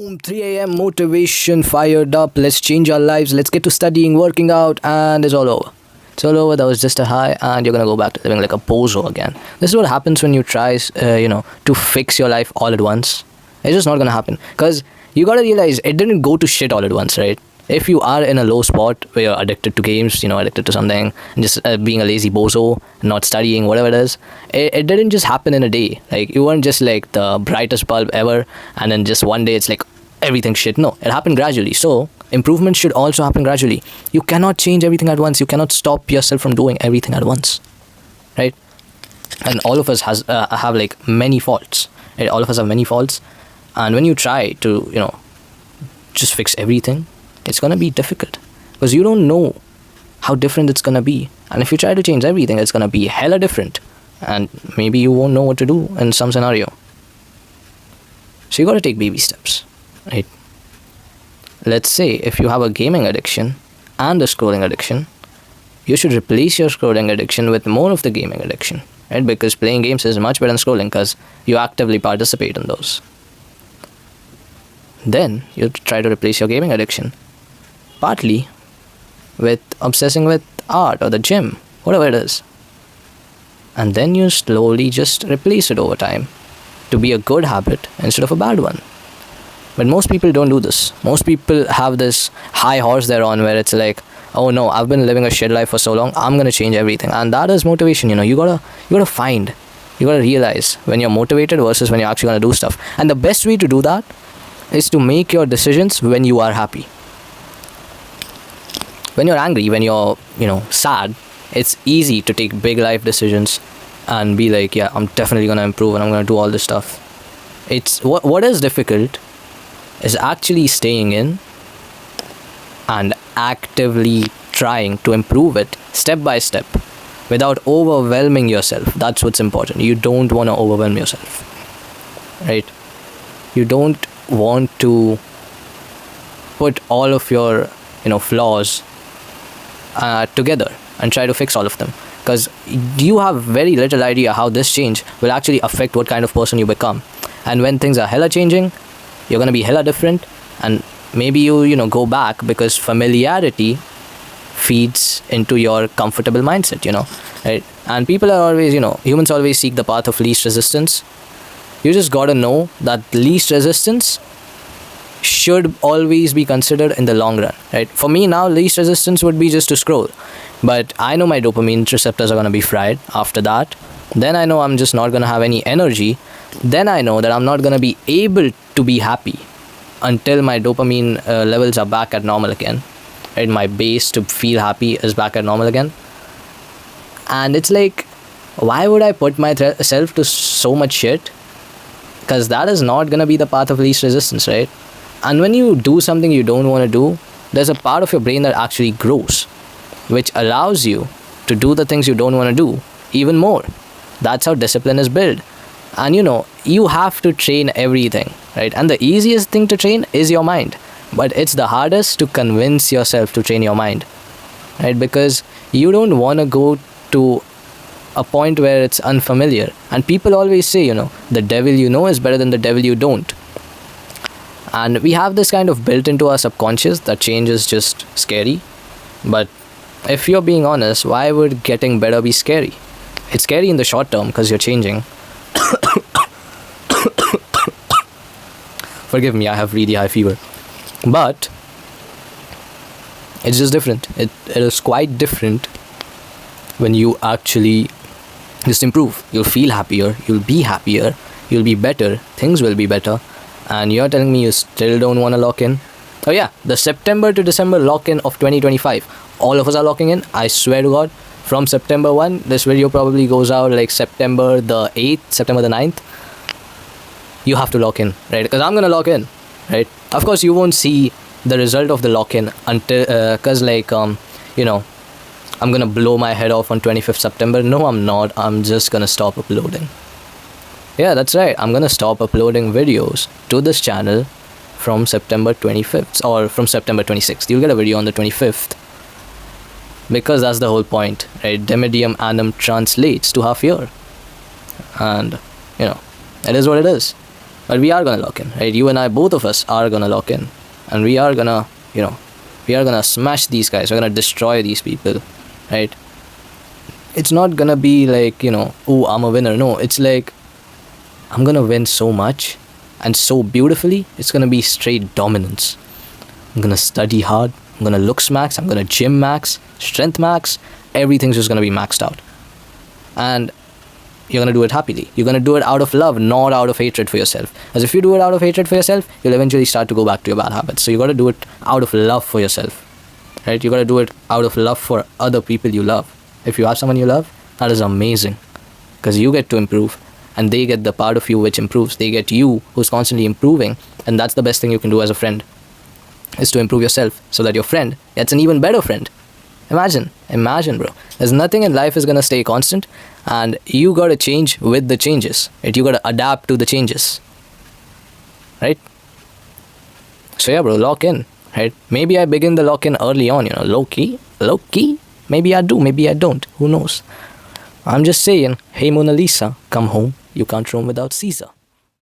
Boom, 3 a.m. motivation fired up. Let's change our lives. Let's get to studying, working out, and it's all over. It's all over. That was just a high, and you're gonna go back to living like a bozo again. This is what happens when you try, to fix your life all at once. It's just not gonna happen because you gotta realize it didn't go to shit all at once, right? If you are in a low spot where you're addicted to games, addicted to something, and just being a lazy bozo, not studying, whatever it is, it didn't just happen in a day. Like, you weren't just like the brightest bulb ever, and then just one day it's like everything shit. No, it happened gradually. So, improvement should also happen gradually. You cannot change everything at once. You cannot stop yourself from doing everything at once, right? And all of us have like many faults. Right? All of us have many faults, and when you try to, just fix everything, it's gonna be difficult because you don't know how different it's gonna be. And if you try to change everything, it's gonna be hella different, and maybe you won't know what to do in some scenario. So you gotta take baby steps, right? Let's say if you have a gaming addiction and a scrolling addiction, you should replace your scrolling addiction with more of the gaming addiction, right? Because playing games is much better than scrolling because you actively participate in those. Then you try to replace your gaming addiction partly with obsessing with art or the gym, whatever it is. And then you slowly just replace it over time to be a good habit instead of a bad one. But most people don't do this. Most people have this high horse they're on where it's like, oh no, I've been living a shit life for so long, I'm gonna change everything. And that is motivation. You gotta realize when you're motivated versus when you're actually gonna do stuff. And the best way to do that is to make your decisions when you are happy. When you're angry, when you're, sad, it's easy to take big life decisions and be like, yeah, I'm definitely going to improve and I'm going to do all this stuff. It's what is difficult is actually staying in and actively trying to improve it step by step without overwhelming yourself. That's what's important. You don't want to overwhelm yourself, right? You don't want to put all of your, flaws together and try to fix all of them, because you have very little idea how this change will actually affect what kind of person you become. And when things are hella changing, you're going to be hella different, and maybe you go back because familiarity feeds into your comfortable mindset, right? And people are always, humans always seek the path of least resistance. You just got to know that least resistance should always be considered in the long run, right? For me now, least resistance would be just to scroll, but I know my dopamine receptors are going to be fried after that. Then I know I'm just not going to have any energy. Then I know that I'm not going to be able to be happy until my dopamine levels are back at normal again, right? My base to feel happy is back at normal again. And it's like, why would I put myself to so much shit? Because that is not going to be the path of least resistance, right? And when you do something you don't want to do, there's a part of your brain that actually grows, which allows you to do the things you don't want to do even more. That's how discipline is built. And you have to train everything, right? And the easiest thing to train is your mind. But it's the hardest to convince yourself to train your mind, right? Because you don't want to go to a point where it's unfamiliar. And people always say, the devil you know is better than the devil you don't. And we have this kind of built into our subconscious that change is just scary. But if you're being honest, why would getting better be scary? It's scary in the short term because you're changing. Forgive me, I have really high fever. But it's just different. It is quite different when you actually just improve. You'll feel happier, you'll be happier, you'll be better, things will be better. And you're telling me you still don't want to lock in? Oh yeah, the September to December lock-in of 2025. All of us are locking in, I swear to God. From September 1, this video probably goes out like September the 8th, September the 9th. You have to lock in, right? Because I'm going to lock in, right? Of course, you won't see the result of the lock-in until, because I'm going to blow my head off on 25th September. No, I'm not. I'm just going to stop uploading. Yeah, that's right. I'm going to stop uploading videos to this channel from September 25th or from September 26th. You'll get a video on the 25th. Because that's the whole point, right? Demedium annum translates to half year. And, it is what it is. But we are gonna lock in, right? You and I, both of us are gonna lock in. And we are gonna, we are gonna smash these guys. We're gonna destroy these people, right? It's not gonna be like, oh, I'm a winner. No, it's like, I'm gonna win so much and so beautifully. It's gonna be straight dominance. I'm gonna study hard. I'm gonna looks max. I'm gonna gym max, strength max. Everything's just gonna be maxed out. And you're gonna do it happily. You're gonna do it out of love, not out of hatred for yourself. As if you do it out of hatred for yourself, you'll eventually start to go back to your bad habits. So you gotta do it out of love for yourself, right? You gotta do it out of love for other people you love. If you have someone you love, that is amazing, because you get to improve, and they get the part of you which improves. They get you who's constantly improving, and that's the best thing you can do as a friend, is to improve yourself so that your friend gets an even better friend. Imagine, bro. There's nothing in life is gonna stay constant, and you gotta change with the changes, right? You gotta adapt to the changes, right? So yeah, bro, lock in, right? Maybe I begin the lock in early on, low key. Maybe I do, maybe I don't. Who knows? I'm just saying, hey Mona Lisa, come home. You can't roam without Caesar.